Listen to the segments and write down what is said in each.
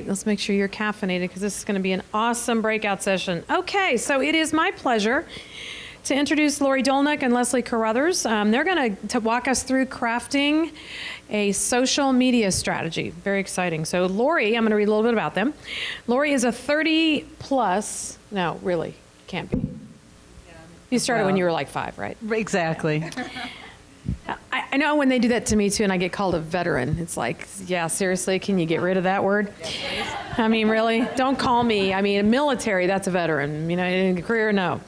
right, let's make sure you're caffeinated because this is going to be an awesome breakout session. Okay, so it is my pleasure to introduce Lori Dolnick and Leslie Carruthers. They're going to walk us through crafting a social media strategy. Very exciting. So Lori, I'm going to read a little bit about them. Lori is a 30 plus, no, really, can't be. You started when you were like 5, right? Exactly. I know when they do that to me too, and I get called a veteran. It's like, yeah, seriously, can you get rid of that word? I mean, really? Don't call me. I mean, military, that's a veteran. You know, in a career, no.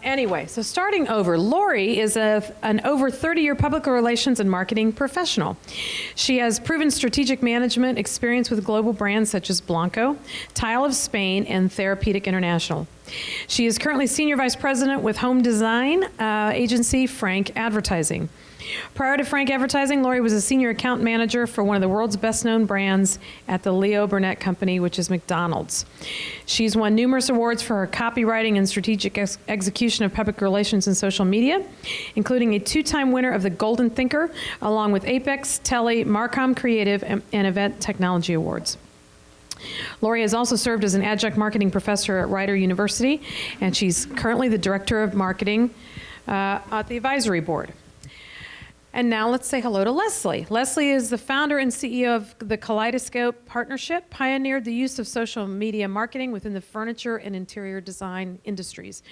Anyway, so starting over, Lori is an over 30-year public relations and marketing professional. She has proven strategic management experience with global brands such as Blanco, Tile of Spain, and Therapeutic International. She is currently Senior Vice President with home design agency Frank Advertising. Prior to Frank Advertising, Lori was a senior account manager for one of the world's best-known brands at the Leo Burnett Company, which is McDonald's. She's won numerous awards for her copywriting and strategic execution of public relations and social media, including a 2-time winner of the Golden Thinker, along with Apex, Telly, Marcom Creative, and Event Technology Awards. Lori has also served as an adjunct marketing professor at Rider University, and she's currently the director of marketing at the advisory board. And now let's say hello to Leslie. Leslie is the founder and CEO of the Kaleidoscope Partnership, pioneered the use of social media marketing within the furniture and interior design industries.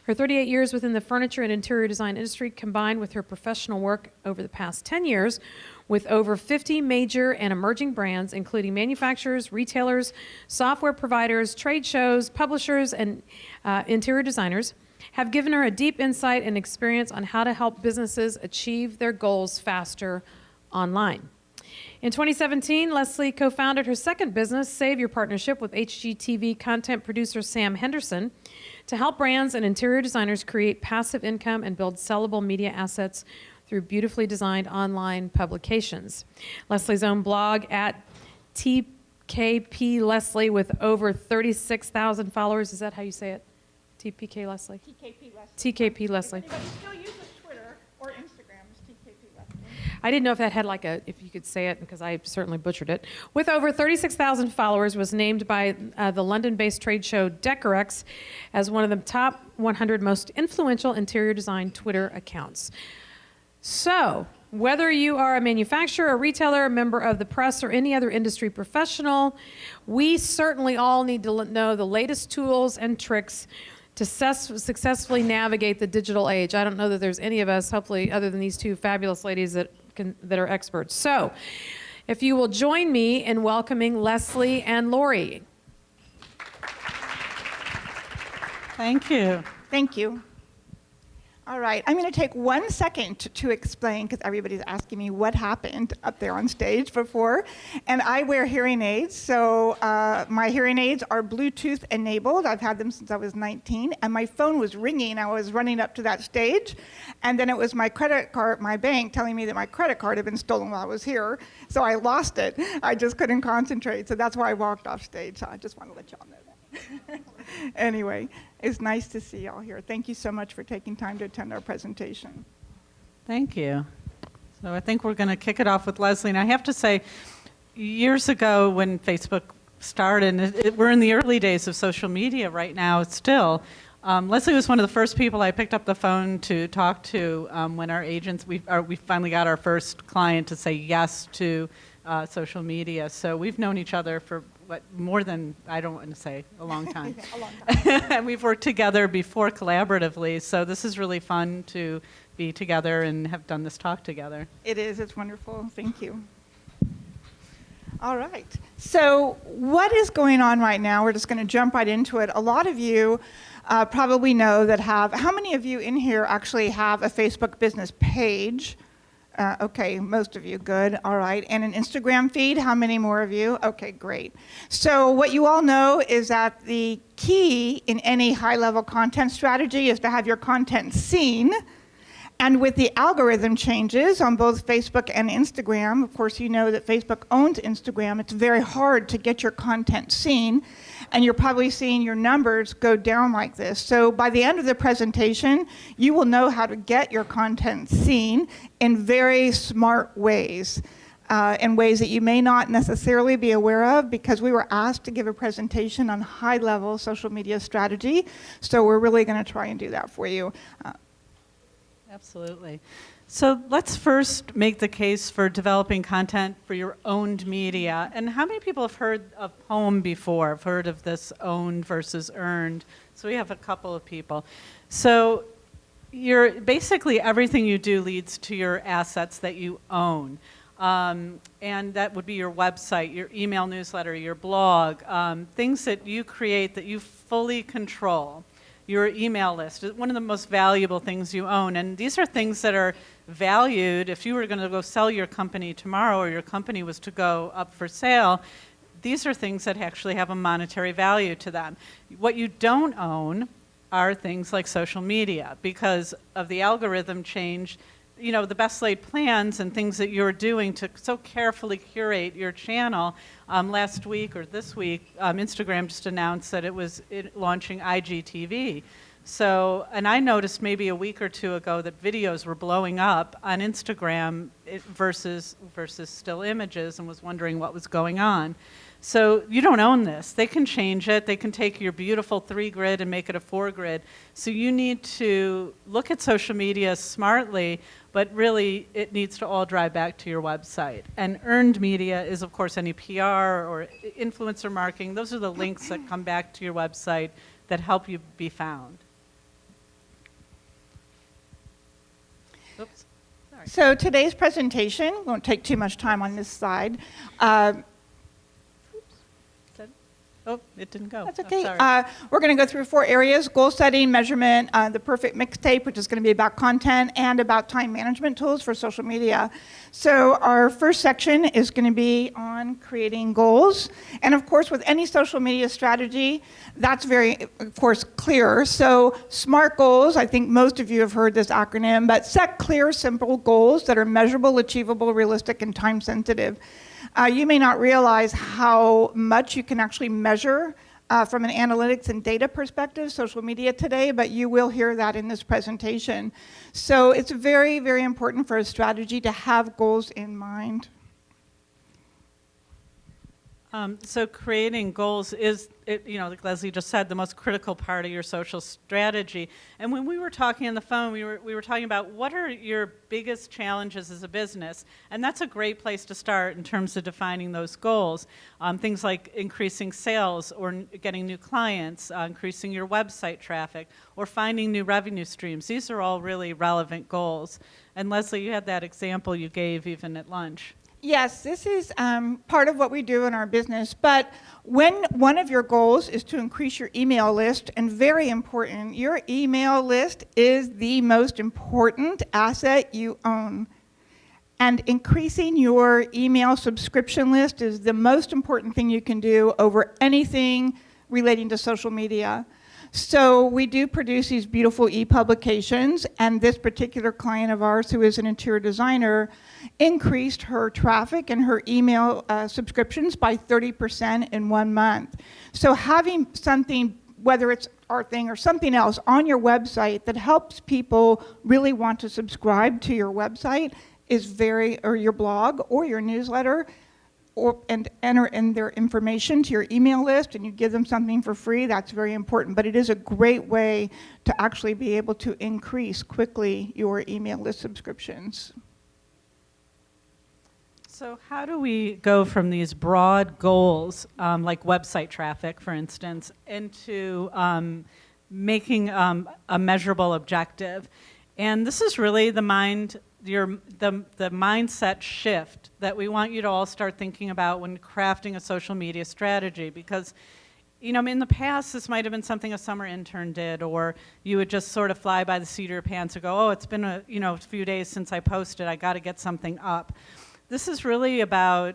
Her 38 years within the furniture and interior design industry, combined with her professional work over the past 10 years with over 50 major and emerging brands, including manufacturers, retailers, software providers, trade shows, publishers, and interior designers, have given her a deep insight and experience on how to help businesses achieve their goals faster online. In 2017, Leslie co-founded her second business, Savior Partnership, with HGTV content producer Sam Henderson to help brands and interior designers create passive income and build sellable media assets through beautifully designed online publications. Leslie's own blog at TKP Leslie with over 36,000 followers. Is that how you say it? TPK Leslie? TKP Leslie. TKP Leslie. If anybody still uses Twitter or Instagram, it's TKP Leslie. I didn't know if that had like if you could say it, because I certainly butchered it. With over 36,000 followers, was named by the London-based trade show Decorex as one of the top 100 most influential interior design Twitter accounts. So, whether you are a manufacturer, a retailer, a member of the press, or any other industry professional, we certainly all need to know the latest tools and tricks to successfully navigate the digital age. I don't know that there's any of us, hopefully, other than these two fabulous ladies that are experts. So, if you will join me in welcoming Leslie and Lori. Thank you. Thank you. All right, I'm going to take 1 second to explain, because everybody's asking me what happened up there on stage before. And I wear hearing aids, so my hearing aids are Bluetooth enabled. I've had them since I was 19, and my phone was ringing. I was running up to that stage, and then it was my credit card, my bank, telling me that my credit card had been stolen while I was here, so I lost it. I just couldn't concentrate, so that's why I walked off stage. So I just want to let y'all know that. Anyway, it's nice to see y'all here. Thank you so much for taking time to attend our presentation. Thank you. So I think we're going to kick it off with Leslie. And I have to say, years ago when Facebook started, and we're in the early days of social media right now still, Leslie was one of the first people I picked up the phone to talk to when our agents, we finally got our first client to say yes to social media. So we've known each other for more than, I don't want to say, a long time. A long time. And we've worked together before collaboratively, so this is really fun to be together and have done this talk together. It is. It's wonderful. Thank you. All right. So what is going on right now? We're just going to jump right into it. A lot of you probably know that how many of you in here actually have a Facebook business page? Okay, most of you, good, all right. And an Instagram feed, how many more of you? Okay, great. So what you all know is that the key in any high-level content strategy is to have your content seen. And with the algorithm changes on both Facebook and Instagram, of course you know that Facebook owns Instagram, it's very hard to get your content seen. And you're probably seeing your numbers go down like this. So by the end of the presentation, you will know how to get your content seen in very smart ways. in ways that you may not necessarily be aware of, because we were asked to give a presentation on high-level social media strategy. So we're really going to try and do that for you. Absolutely. So let's first make the case for developing content for your owned media. And how many people have heard of POEM before, have heard of this owned versus earned? So we have a couple of people. So basically everything you do leads to your assets that you own. And that would be your website, your email newsletter, your blog, things that you create that you fully control. Your email list is one of the most valuable things you own. And these are things that are valued. If you were going to go sell your company tomorrow, or your company was to go up for sale, these are things that actually have a monetary value to them. What you don't own are things like social media, because of the algorithm change. You know, the best laid plans and things that you're doing to so carefully curate your channel. Last week or this week, Instagram just announced that it was launching IGTV. So, and I noticed maybe a week or two ago that videos were blowing up on Instagram versus still images, and was wondering what was going on. So you don't own this. They can change it. They can take your beautiful 3-grid and make it a 4-grid. So you need to look at social media smartly, but really it needs to all drive back to your website. And earned media is, of course, any PR or influencer marketing. Those are the links that come back to your website that help you be found. Oops. Sorry. So today's presentation won't take too much time on this slide. Oh, it didn't go. That's Oh, okay. sorry. We're going to go through 4 areas: goal setting, measurement, the perfect mixtape, which is going to be about content, and about time management tools for social media. So our first section is going to be on creating goals. And of course, with any social media strategy, that's very, of course, clear. So SMART goals, I think most of you have heard this acronym, but set clear, simple goals that are measurable, achievable, realistic, and time sensitive. You may not realize how much you can actually measure from an analytics and data perspective, social media today, but you will hear that in this presentation. So it's very, very important for a strategy to have goals in mind. So creating goals is, like Leslie just said, the most critical part of your social strategy. And when we were talking on the phone, we were talking about what are your biggest challenges as a business. And that's a great place to start in terms of defining those goals. Things like increasing sales or getting new clients, increasing your website traffic, or finding new revenue streams. These are all really relevant goals. And Leslie, you had that example you gave even at lunch. Yes, this is part of what we do in our business, but when one of your goals is to increase your email list, and very important, your email list is the most important asset you own. And increasing your email subscription list is the most important thing you can do over anything relating to social media. So we do produce these beautiful e-publications, and this particular client of ours, who is an interior designer, increased her traffic and her email subscriptions by 30% in 1 month. So having something, whether it's our thing or something else, on your website that helps people really want to subscribe to your website or your blog or your newsletter, and enter in their information to your email list, and you give them something for free, that's very important. But it is a great way to actually be able to increase quickly your email list subscriptions. So how do we go from these broad goals, like website traffic, for instance, into making a measurable objective? And this is really the mindset shift that we want you to all start thinking about when crafting a social media strategy. Because, in the past, this might have been something a summer intern did, or you would just sort of fly by the seat of your pants and go, oh, it's been a few days since I posted, I got to get something up. This is really about,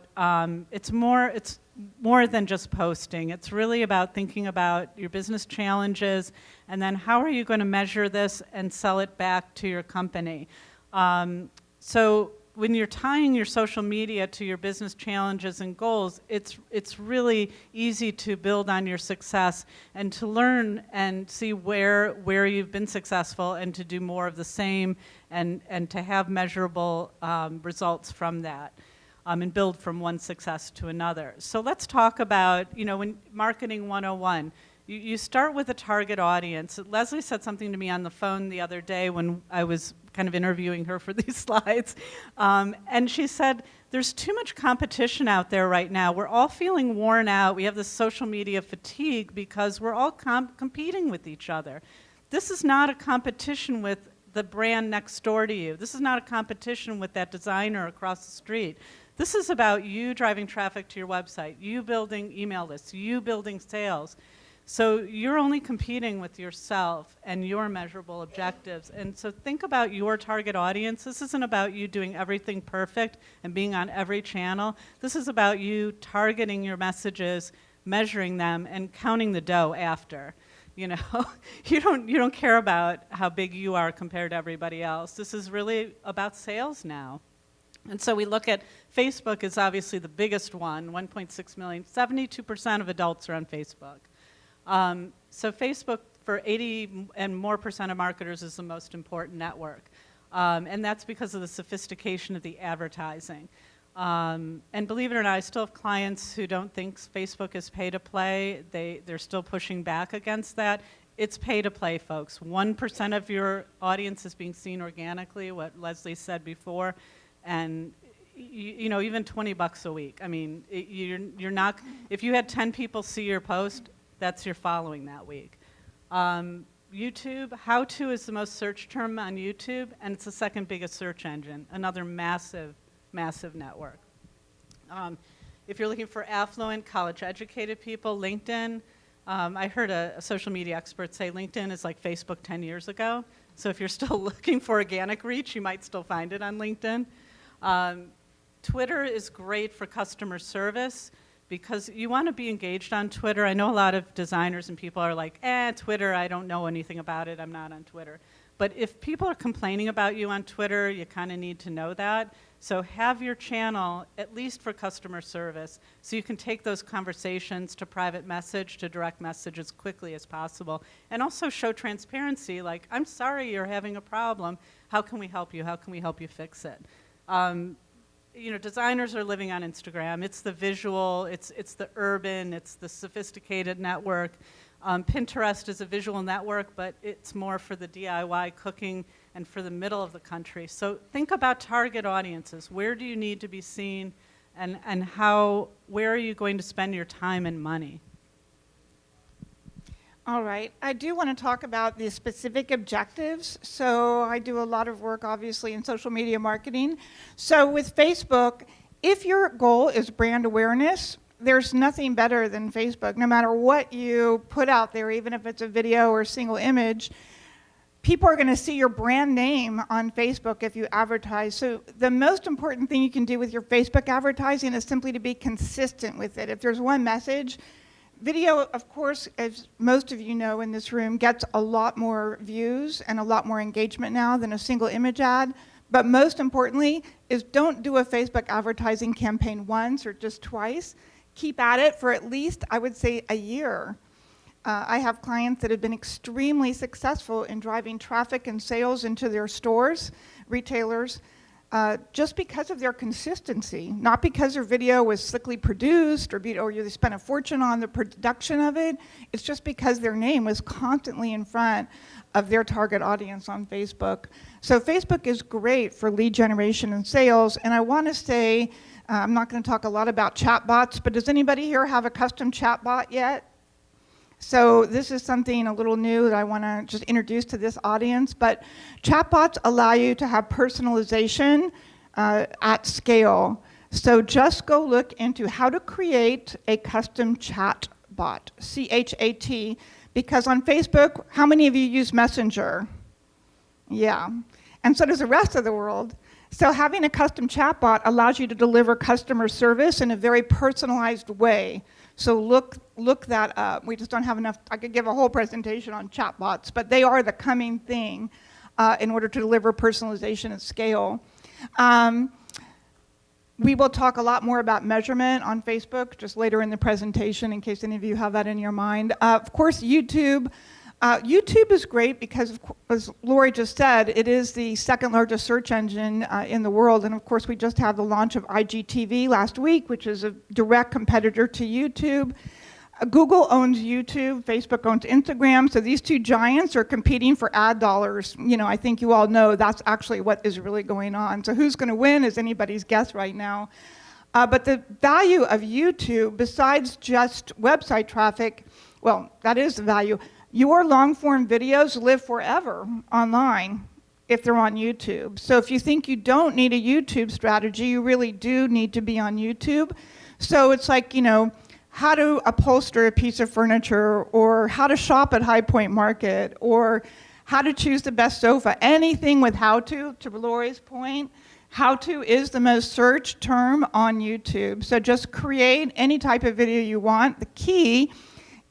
it's more than just posting. It's really about thinking about your business challenges, and then how are you going to measure this and sell it back to your company. So when you're tying your social media to your business challenges and goals, it's really easy to build on your success and to learn and see where you've been successful, and to do more of the same, and to have measurable results from that. and build from one success to another. So let's talk about, when Marketing 101, you start with a target audience. Leslie said something to me on the phone the other day when I was kind of interviewing her for these slides. And she said, there's too much competition out there right now. We're all feeling worn out. We have this social media fatigue because we're all competing with each other. This is not a competition with the brand next door to you. This is not a competition with that designer across the street. This is about you driving traffic to your website, you building email lists, you building sales. So you're only competing with yourself and your measurable objectives. And so think about your target audience. This isn't about you doing everything perfect and being on every channel. This is about you targeting your messages, measuring them, and counting the dough after. You don't care about how big you are compared to everybody else. This is really about sales now. And so we look at Facebook is obviously the biggest one, 1.6 million. 72% of adults are on Facebook. So Facebook, for 80% and more of marketers, is the most important network. And that's because of the sophistication of the advertising. And believe it or not, I still have clients who don't think Facebook is pay to play. They're still pushing back against that. It's pay to play, folks. 1% of your audience is being seen organically, what Leslie said before. And even $20 a week. I mean, you're not, if you had 10 people see your post, that's your following that week. YouTube, how to is the most searched term on YouTube, and it's the second biggest search engine, another massive, massive network. If you're looking for affluent, college-educated people, LinkedIn, I heard a social media expert say LinkedIn is like Facebook 10 years ago. So if you're still looking for organic reach, you might still find it on LinkedIn. Twitter is great for customer service, because you want to be engaged on Twitter. I know a lot of designers and people are like, Twitter, I don't know anything about it, I'm not on Twitter. But if people are complaining about you on Twitter, you kind of need to know that. So have your channel, at least for customer service, so you can take those conversations to private message, to direct message as quickly as possible. And also show transparency, like, I'm sorry you're having a problem. How can we help you? How can we help you fix it? Designers are living on Instagram. It's the visual, it's the urban, it's the sophisticated network. Pinterest is a visual network, but it's more for the DIY cooking and for the middle of the country. So think about target audiences. Where do you need to be seen, and where are you going to spend your time and money? All right. I do want to talk about the specific objectives. So I do a lot of work, obviously, in social media marketing. So with Facebook, if your goal is brand awareness, there's nothing better than Facebook. No matter what you put out there, even if it's a video or a single image, people are going to see your brand name on Facebook if you advertise. So the most important thing you can do with your Facebook advertising is simply to be consistent with it. If there's one message, video, of course, as most of you know in this room, gets a lot more views and a lot more engagement now than a single image ad. But most importantly is don't do a Facebook advertising campaign once or just twice. Keep at it for at least, I would say, a year. I have clients that have been extremely successful in driving traffic and sales into their stores, retailers, just because of their consistency, not because their video was slickly produced or they spent a fortune on the production of it. It's just because their name was constantly in front of their target audience on Facebook. So Facebook is great for lead generation and sales. And I want to say, I'm not going to talk a lot about chatbots, but does anybody here have a custom chatbot yet? So this is something a little new that I want to just introduce to this audience. But chatbots allow you to have personalization at scale. So just go look into how to create a custom chatbot, C-H-A-T, because on Facebook, how many of you use Messenger? Yeah, and so does the rest of the world. So having a custom chatbot allows you to deliver customer service in a very personalized way. So look that up. We just don't have enough. I could give a whole presentation on chatbots, but they are the coming thing in order to deliver personalization at scale. We will talk a lot more about measurement on Facebook just later in the presentation in case any of you have that in your mind. Of course, YouTube. YouTube is great because, as Lori just said, it is the second largest search engine in the world. And of course, we just had the launch of IGTV last week, which is a direct competitor to YouTube. Google owns YouTube, Facebook owns Instagram, so these two giants are competing for ad dollars. You know, I think you all know that's actually what is really going on. So who's going to win is anybody's guess right now. But the value of YouTube, besides just website traffic, well, that is the value. Your long-form videos live forever online if they're on YouTube. So if you think you don't need a YouTube strategy, you really do need to be on YouTube. So it's like, you know, how to upholster a piece of furniture, or how to shop at High Point Market, or how to choose the best sofa. Anything with how to Lori's point, how to is the most searched term on YouTube. So just create any type of video you want. The key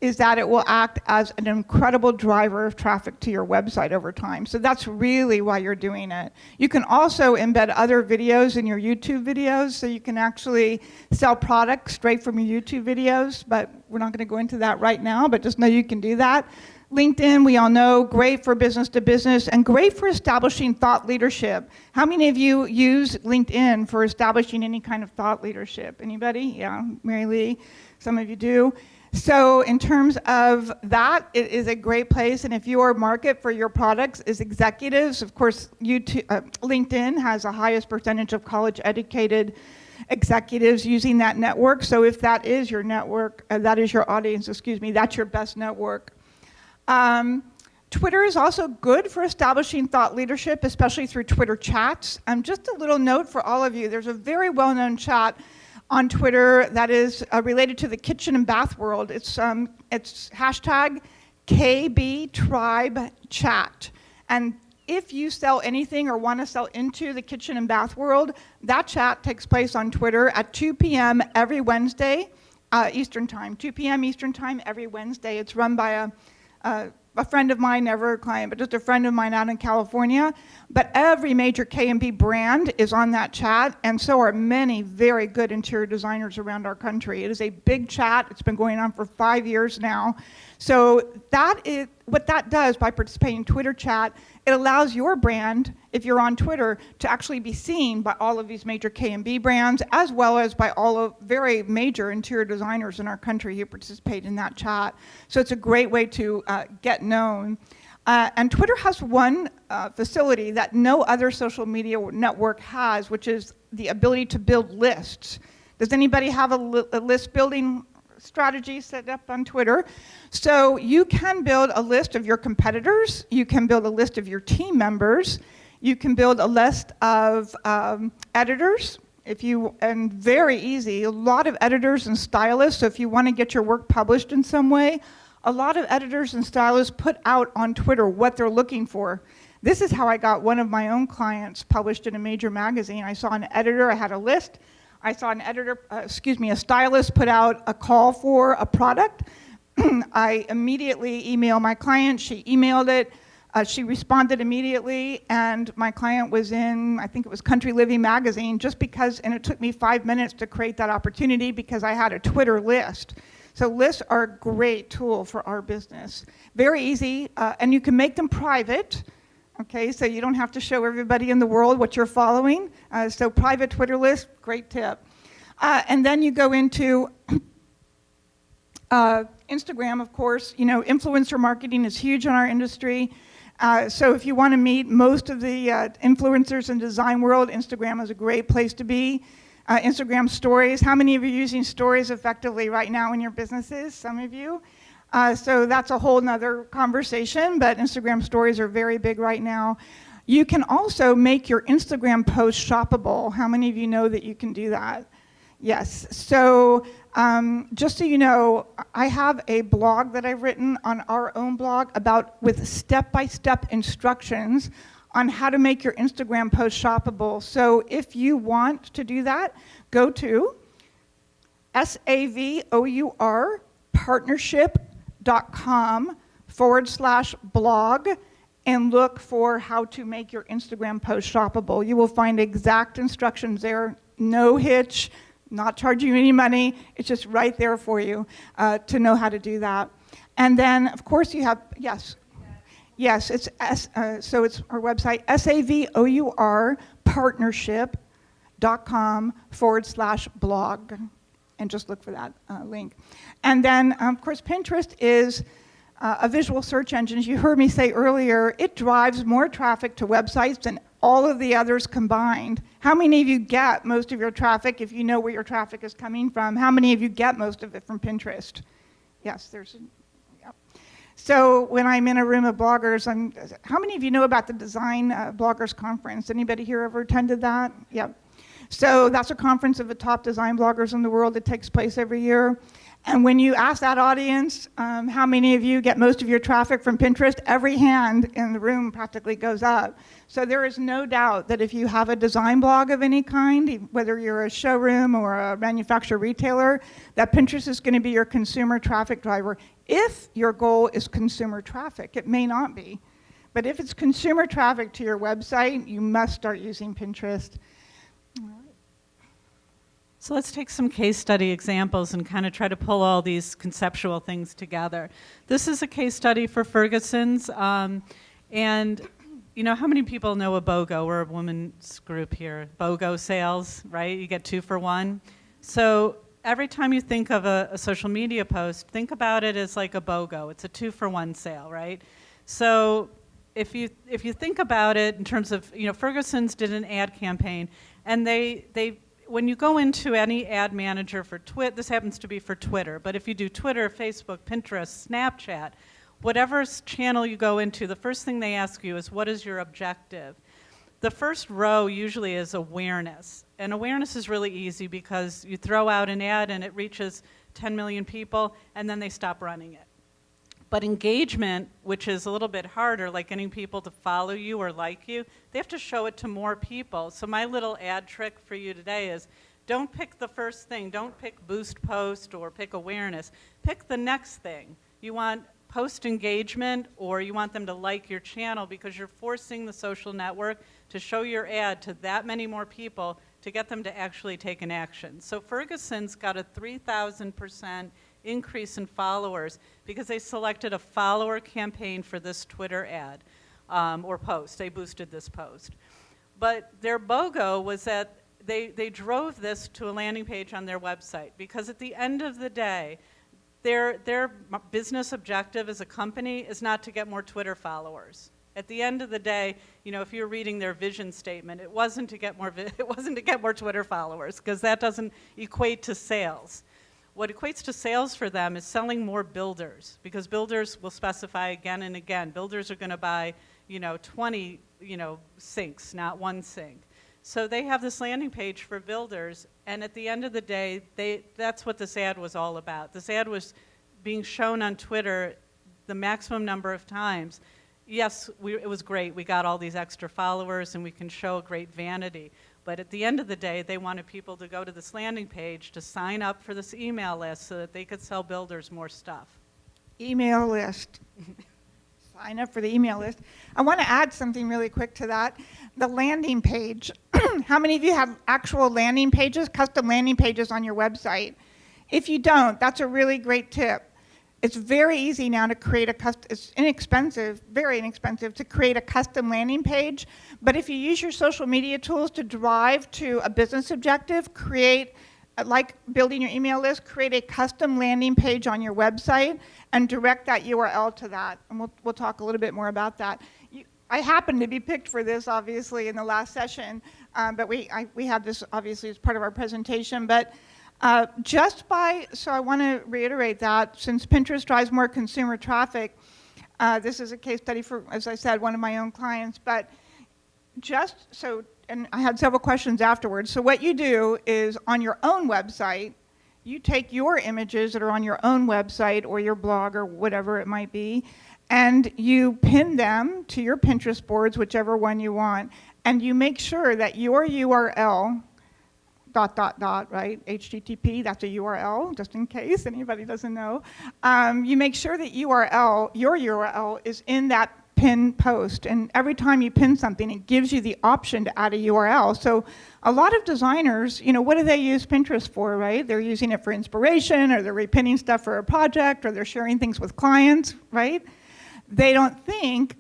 is that it will act as an incredible driver of traffic to your website over time. So that's really why you're doing it. You can also embed other videos in your YouTube videos, so you can actually sell products straight from your YouTube videos, but we're not going to go into that right now, but just know you can do that. LinkedIn, we all know, great for business to business and great for establishing thought leadership. How many of you use LinkedIn for establishing any kind of thought leadership? Anybody? Yeah, Mary Lee, some of you do. So in terms of that, it is a great place. And if your market for your products is executives, of course, LinkedIn has the highest percentage of college-educated executives using that network. So if that is your network, that is your audience, excuse me, that's your best network. Twitter is also good for establishing thought leadership, especially through Twitter chats. Just a little note for all of you, there's a very well-known chat on Twitter that is related to the kitchen and bath world. It's hashtag KBTribeChat. And if you sell anything or want to sell into the kitchen and bath world, that chat takes place on Twitter at 2 p.m. every Wednesday, Eastern Time. 2 p.m. Eastern Time every Wednesday. It's run by a friend of mine, never a client, but just a friend of mine out in California. But every major K&B brand is on that chat, and so are many very good interior designers around our country. It is a big chat. It's been going on for 5 years now. So that is what that does by participating in Twitter chat. It allows your brand, if you're on Twitter, to actually be seen by all of these major K&B brands, as well as by all of very major interior designers in our country who participate in that chat. So it's a great way to get known. And Twitter has one facility that no other social media network has, which is the ability to build lists. Does anybody have a list building strategy set up on Twitter? So you can build a list of your competitors, you can build a list of your team members, you can build a list of editors, and very easy, a lot of editors and stylists. So if you want to get your work published in some way, a lot of editors and stylists put out on Twitter what they're looking for. This is how I got one of my own clients published in a major magazine. I saw an editor, I had a list, I saw an editor, a stylist put out a call for a product. I immediately emailed my client, she emailed it, she responded immediately, and my client was in, I think it was Country Living magazine, just because, and it took me 5 minutes to create that opportunity because I had a Twitter list. So lists are a great tool for our business. Very easy, and you can make them private. Okay, so you don't have to show everybody in the world what you're following. So private Twitter list, great tip. And then you go into Instagram, of course. You know, influencer marketing is huge in our industry. So if you want to meet most of the influencers in the design world, Instagram is a great place to be. Instagram stories, how many of you are using stories effectively right now in your businesses? Some of you. So that's a whole nother conversation, but Instagram stories are very big right now. You can also make your Instagram post shoppable. How many of you know that you can do that? Yes. So just so you know, I have a blog that I've written on our own blog with step-by-step instructions on how to make your Instagram post shoppable. So if you want to do that, go to SAVOUR partnership.com/blog and look for how to make your Instagram post shoppable. You will find exact instructions there, no hitch, not charging you any money. It's just right there for you to know how to do that. And then, of course, you have, yes. Yes, it's so it's our website, savourpartnership.com/blog. And just look for that link. And then, of course, Pinterest is a visual search engine. As you heard me say earlier, it drives more traffic to websites than all of the others combined. How many of you get most of your traffic, if you know where your traffic is coming from, how many of you get most of it from Pinterest? Yes, there's, yep. So when I'm in a room of bloggers, how many of you know about the Design Bloggers Conference? Anybody here ever attended that? Yep. So that's a conference of the top design bloggers in the world that takes place every year. And when you ask that audience, how many of you get most of your traffic from Pinterest, every hand in the room practically goes up. So there is no doubt that if you have a design blog of any kind, whether you're a showroom or a manufacturer retailer, that Pinterest is going to be your consumer traffic driver. If your goal is consumer traffic, it may not be. But if it's consumer traffic to your website, you must start using Pinterest. So let's take some case study examples and kind of try to pull all these conceptual things together. This is a case study for Ferguson's. And you know, how many people know a BOGO? We're a women's group here. BOGO sales, right? You get 2 for 1. So every time you think of a social media post, think about it as like a BOGO. It's a 2 for 1 sale, right? So if you think about it in terms of, you know, Ferguson's did an ad campaign, and they when you go into any ad manager for Twitter, this happens to be for Twitter, but if you do Twitter, Facebook, Pinterest, Snapchat, whatever channel you go into, the first thing they ask you is, what is your objective? The first row usually is awareness. And awareness is really easy because you throw out an ad and it reaches 10 million people, and then they stop running it. But engagement, which is a little bit harder, like getting people to follow you or like you, they have to show it to more people. So my little ad trick for you today is, don't pick the first thing. Don't pick boost post or pick awareness. Pick the next thing. You want post engagement, or you want them to like your channel, because you're forcing the social network to show your ad to that many more people to get them to actually take an action. So Ferguson's got a 3,000% increase in followers because they selected a follower campaign for this Twitter ad or post. They boosted this post. But their BOGO was that they drove this to a landing page on their website, because at the end of the day, their business objective as a company is not to get more Twitter followers. At the end of the day, you know, if you're reading their vision statement, it wasn't to get more Twitter followers, because that doesn't equate to sales. What equates to sales for them is selling more builders, because builders will specify again and again. Builders are going to buy, you know, 20, you know, sinks, not one sink. So they have this landing page for builders, and at the end of the day, that's what this ad was all about. This ad was being shown on Twitter the maximum number of times. Yes, it was great. We got all these extra followers, and we can show great vanity. But at the end of the day, they wanted people to go to this landing page to sign up for this email list so that they could sell builders more stuff. Email list. Sign up for the email list. I want to add something really quick to that. The landing page. How many of you have actual landing pages, custom landing pages on your website? If you don't, that's a really great tip. It's very easy now to create a custom, it's inexpensive, very inexpensive to create a custom landing page. But if you use your social media tools to drive to a business objective, create, like building your email list, create a custom landing page on your website and direct that URL to that. And we'll talk a little bit more about that. I happened to be picked for this, obviously, in the last session, but we had this, obviously, as part of our presentation. But so I want to reiterate that since Pinterest drives more consumer traffic, this is a case study for, as I said, one of my own clients. But and I had several questions afterwards. So what you do is on your own website, you take your images that are on your own website or your blog or whatever it might be, and you pin them to your Pinterest boards, whichever one you want, and you make sure that your URL, ... right? HTTP, that's a URL, just in case anybody doesn't know. You make sure that your URL is in that pin post, and every time you pin something, it gives you the option to add a URL. So a lot of designers, what do they use Pinterest for, right? They're using it for inspiration, or they're repinning stuff for a project, or they're sharing things with clients, right? They don't think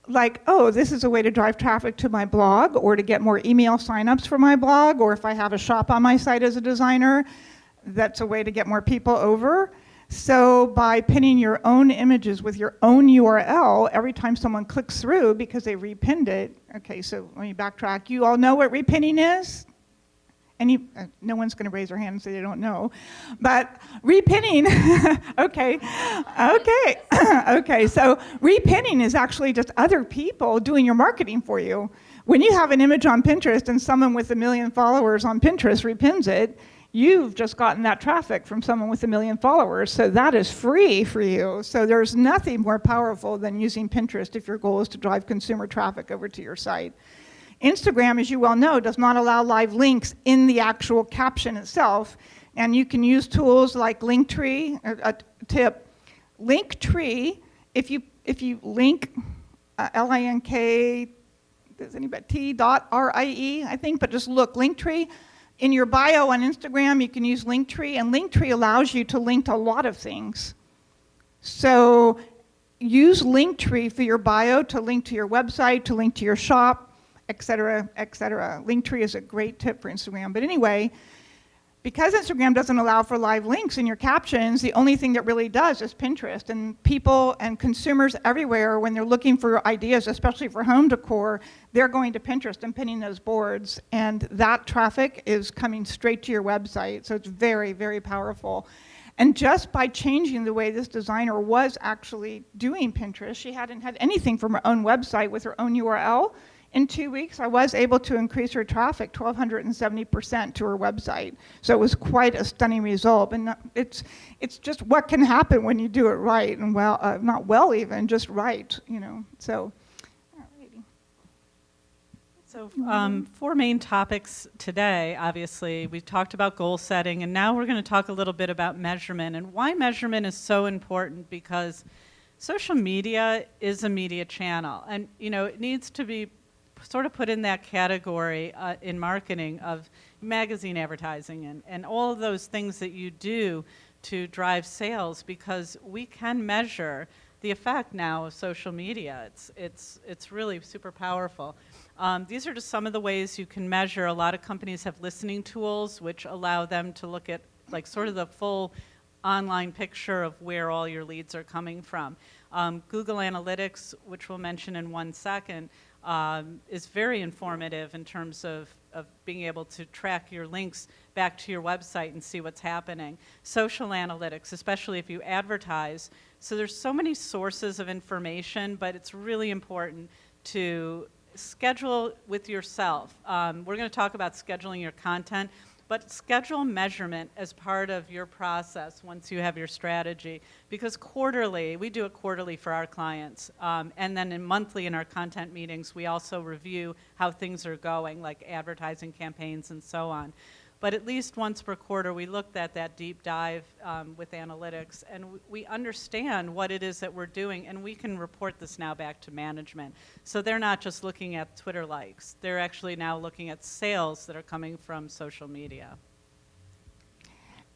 like, oh, this is a way to drive traffic to my blog, or to get more email signups for my blog, or if I have a shop on my site as a designer, that's a way to get more people over. So by pinning your own images with your own URL, every time someone clicks through because they repinned it, okay, so let me backtrack. You all know what repinning is? No one's going to raise their hand and say they don't know. But repinning, okay, so repinning is actually just other people doing your marketing for you. When you have an image on Pinterest and someone with 1 million followers on Pinterest repins it, you've just gotten that traffic from someone with 1 million followers, so that is free for you. So there's nothing more powerful than using Pinterest if your goal is to drive consumer traffic over to your site. Instagram, as you well know, does not allow live links in the actual caption itself, and you can use tools like Linktree. A tip, Linktree, if you link L-I-N-K, does anybody, T.RIE, I think, but just look, Linktree. In your bio on Instagram, you can use Linktree, and Linktree allows you to link to a lot of things. So use Linktree for your bio, to link to your website, to link to your shop, et cetera, et cetera. Linktree is a great tip for Instagram. But anyway, because Instagram doesn't allow for live links in your captions, the only thing that really does is Pinterest. And people and consumers everywhere, when they're looking for ideas, especially for home decor, they're going to Pinterest and pinning those boards. And that traffic is coming straight to your website. So it's very, very powerful. And just by changing the way this designer was actually doing Pinterest, she hadn't had anything from her own website with her own URL. In 2 weeks, I was able to increase her traffic 1,270% to her website. So it was quite a stunning result. And it's just what can happen when you do it right, and well, not well even, just right, So, alrighty. So 4 main topics today, obviously. We talked about goal setting, and now we're going to talk a little bit about measurement, and why measurement is so important, because social media is a media channel, and it needs to be sort of put in that category in marketing of magazine advertising and all of those things that you do to drive sales, because we can measure the effect now of social media. It's really super powerful. These are just some of the ways you can measure. A lot of companies have listening tools which allow them to look at like sort of the full online picture of where all your leads are coming from. Google Analytics, which we'll mention in 1 second, is very informative in terms of being able to track your links back to your website and see what's happening. Social analytics, especially if you advertise. So there's so many sources of information, but it's really important to schedule with yourself. We're going to talk about scheduling your content, but schedule measurement as part of your process once you have your strategy, because quarterly, we do it quarterly for our clients, and then monthly in our content meetings, we also review how things are going, like advertising campaigns and so on. But at least once per quarter, we looked at that deep dive with analytics, and we understand what it is that we're doing, and we can report this now back to management. So they're not just looking at Twitter likes. They're actually now looking at sales that are coming from social media.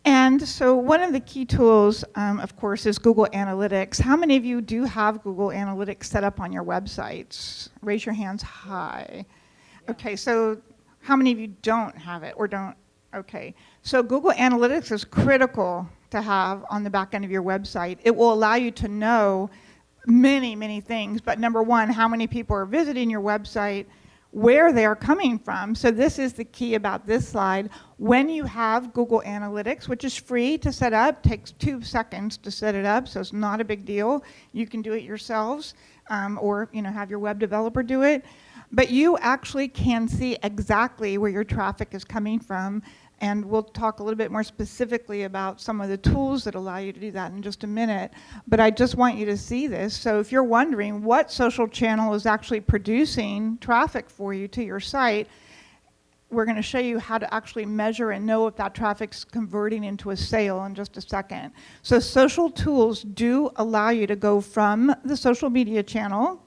And so one of the key tools, of course, is Google Analytics. How many of you do have Google Analytics set up on your websites? Raise your hands high. Yeah. Okay, so how many of you don't have it or don't? Okay, so Google Analytics is critical to have on the back end of your website. It will allow you to know many, many things, but number one, how many people are visiting your website, where they are coming from. So this is the key about this slide. When you have Google Analytics, which is free to set up, takes 2 seconds to set it up, so it's not a big deal. You can do it yourselves, or have your web developer do it. But you actually can see exactly where your traffic is coming from. And we'll talk a little bit more specifically about some of the tools that allow you to do that in just a minute. But I just want you to see this. So if you're wondering what social channel is actually producing traffic for you to your site, we're going to show you how to actually measure and know if that traffic's converting into a sale in just a second. So social tools do allow you to go from the social media channel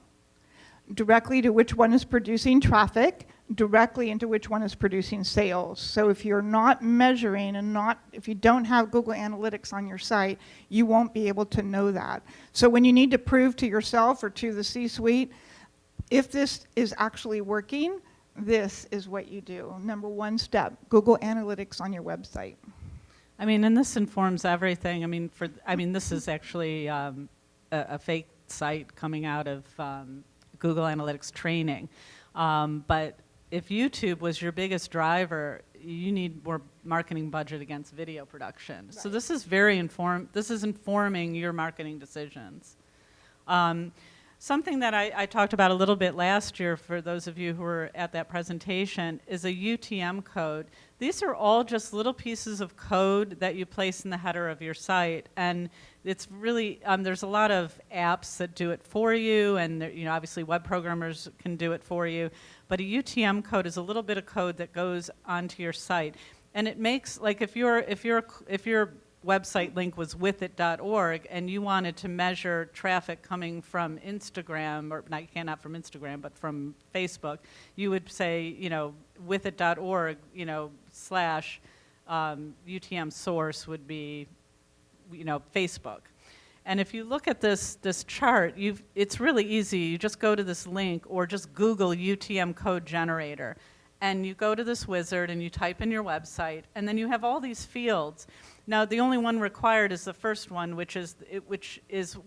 directly to which one is producing traffic, directly into which one is producing sales. So if you're not measuring and if you don't have Google Analytics on your site, you won't be able to know that. So when you need to prove to yourself or to the C-suite, if this is actually working, this is what you do. Number one step, Google Analytics on your website. I mean, and this informs everything. I mean, this is actually a fake site coming out of Google Analytics training. But if YouTube was your biggest driver, you need more marketing budget against video production. Right. So this is this is informing your marketing decisions. Something that I talked about a little bit last year for those of you who were at that presentation is a UTM code. These are all just little pieces of code that you place in the header of your site, and it's really, there's a lot of apps that do it for you, and obviously web programmers can do it for you, but a UTM code is a little bit of code that goes onto your site, and it makes, like if your website link was withit.org and you wanted to measure traffic coming from Instagram, or not from Instagram, but from Facebook, you would say, withit.org, slash UTM source would be, Facebook. And if you look at this chart, it's really easy. You just go to this link or just Google UTM code generator. And you go to this wizard and you type in your website, and then you have all these fields. Now, the only one required is the first one, which is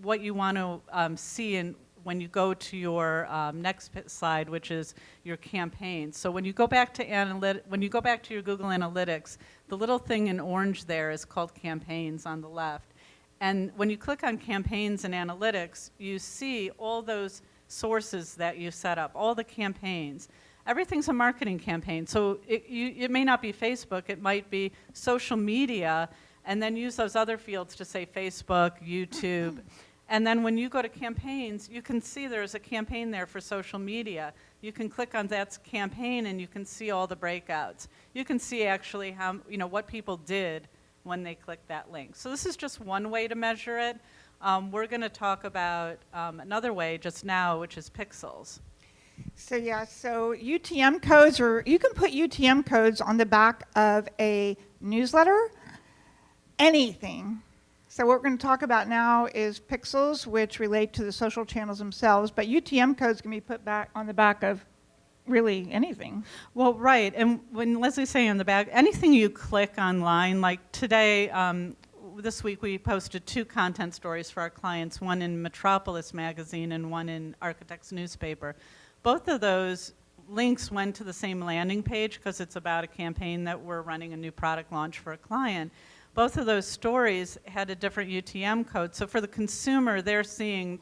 what you want to see when you go to your next slide, which is your campaigns. So when you go back to your Google Analytics, the little thing in orange there is called campaigns on the left. And when you click on campaigns and analytics, you see all those sources that you set up, all the campaigns. Everything's a marketing campaign. So it may not be Facebook, it might be social media, and then use those other fields to say Facebook, YouTube. And then when you go to campaigns, you can see there's a campaign there for social media. You can click on that campaign and you can see all the breakouts. You can see actually how, what people did when they clicked that link. So this is just one way to measure it. We're going to talk about another way just now, which is pixels. So UTM codes, or you can put UTM codes on the back of a newsletter, anything. So what we're going to talk about now is pixels, which relate to the social channels themselves, but UTM codes can be put back on the back of really anything. Well, right, and when Leslie's saying on the back, anything you click online, like today, this week we posted 2 content stories for our clients, one in Metropolis magazine and one in Architects newspaper. Both of those links went to the same landing page because it's about a campaign that we're running a new product launch for a client. Both of those stories had a different UTM code. So for the consumer, they're just seeing,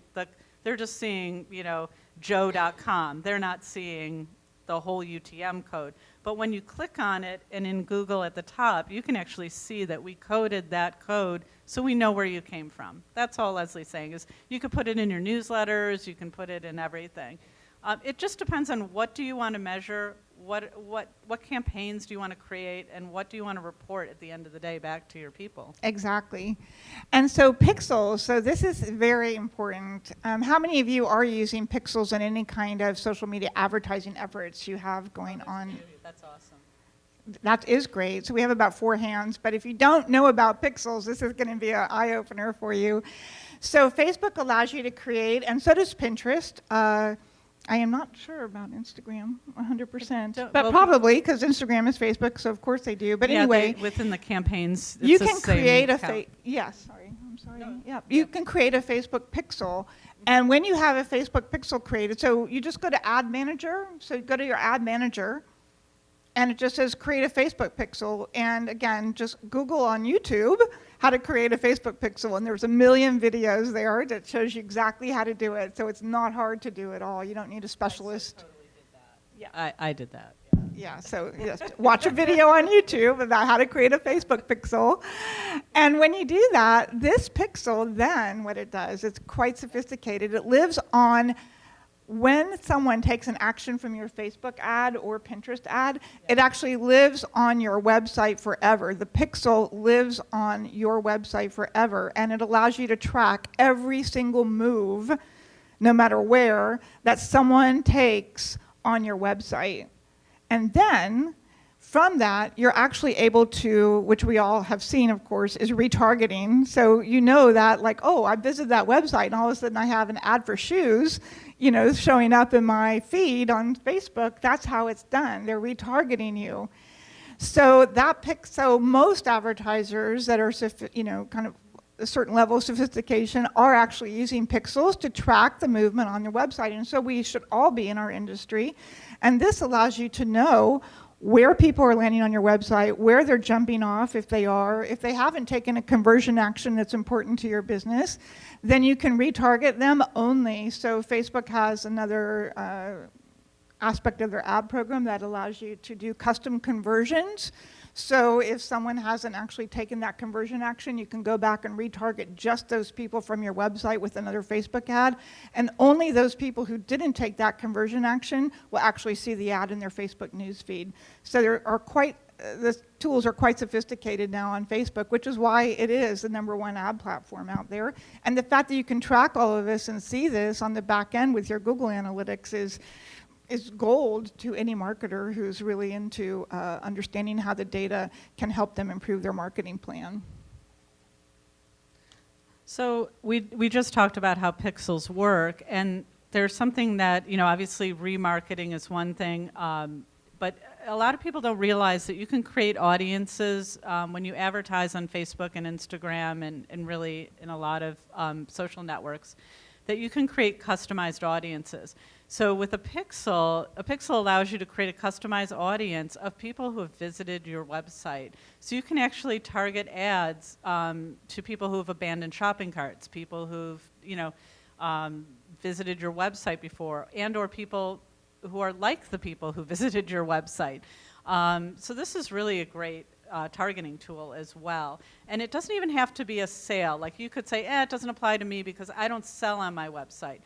Joe.com. They're not seeing the whole UTM code. But when you click on it and in Google at the top, you can actually see that we coded that code so we know where you came from. That's all Leslie's saying is you can put it in your newsletters, you can put it in everything. It just depends on what do you want to measure, what campaigns do you want to create, and what do you want to report at the end of the day back to your people. Exactly. And so pixels, so this is very important. How many of you are using pixels in any kind of social media advertising efforts you have going on? That's awesome. That is great. So we have about 4 hands, but if you don't know about pixels, this is going to be an eye-opener for you. So Facebook allows you to create, and so does Pinterest. I am not sure about Instagram 100%, but probably because Instagram is Facebook, so of course they do. But anyway, within the campaigns, it's you the can same create account. You can create a Facebook pixel, and when you have a Facebook pixel created, so you just go to Ad Manager. So you go to your Ad Manager, and it just says create a Facebook pixel. And again, just Google on YouTube how to create a Facebook pixel, and there's a million videos there that shows you exactly how to do it. So it's not hard to do at all. You don't need a specialist. I totally did that. Yeah, I did that. Yeah, so just watch a video on YouTube about how to create a Facebook pixel. And when you do that, this pixel then, what it does, it's quite sophisticated. It lives on when someone takes an action from your Facebook ad or Pinterest ad, it actually lives on your website forever. The pixel lives on your website forever, and it allows you to track every single move, no matter where, that someone takes on your website. And then from that, you're actually able to, which we all have seen, of course, is retargeting. So you know that, like, oh, I visited that website, and all of a sudden I have an ad for shoes, showing up in my feed on Facebook. That's how it's done. They're retargeting you. So most advertisers that are, kind of a certain level of sophistication are actually using pixels to track the movement on your website. And so we should all be in our industry. And this allows you to know where people are landing on your website, where they're jumping off if they haven't taken a conversion action that's important to your business, then you can retarget them only. So Facebook has another aspect of their ad program that allows you to do custom conversions. So if someone hasn't actually taken that conversion action, you can go back and retarget just those people from your website with another Facebook ad. And only those people who didn't take that conversion action will actually see the ad in their Facebook news feed. So the tools are quite sophisticated now on Facebook, which is why it is the #1 ad platform out there. And the fact that you can track all of this and see this on the back end with your Google Analytics is gold to any marketer who's really into understanding how the data can help them improve their marketing plan. So we just talked about how pixels work, and there's something that, obviously remarketing is one thing, but a lot of people don't realize that you can create audiences when you advertise on Facebook and Instagram and really in a lot of social networks, that you can create customized audiences. So with a pixel allows you to create a customized audience of people who have visited your website. So you can actually target ads to people who have abandoned shopping carts, people who've visited your website before, and or people who are like the people who visited your website. So this is really a great targeting tool as well. And it doesn't even have to be a sale. Like you could say, it doesn't apply to me because I don't sell on my website.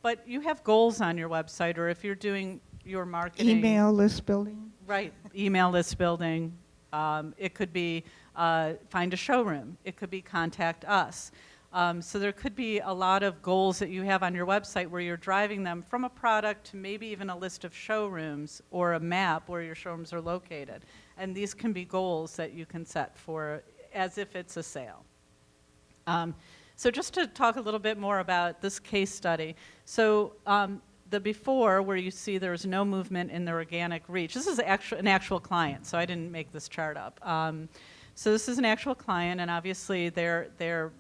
But you have goals on your website, or if you're doing your marketing. Email list building. Right, email list building. It could be find a showroom. It could be contact us. So there could be a lot of goals that you have on your website where you're driving them from a product to maybe even a list of showrooms or a map where your showrooms are located. And these can be goals that you can set for as if it's a sale. So just to talk a little bit more about this case study. So the before, where you see there's no movement in the organic reach. This is an actual client, so I didn't make this chart up. So this is an actual client, and obviously their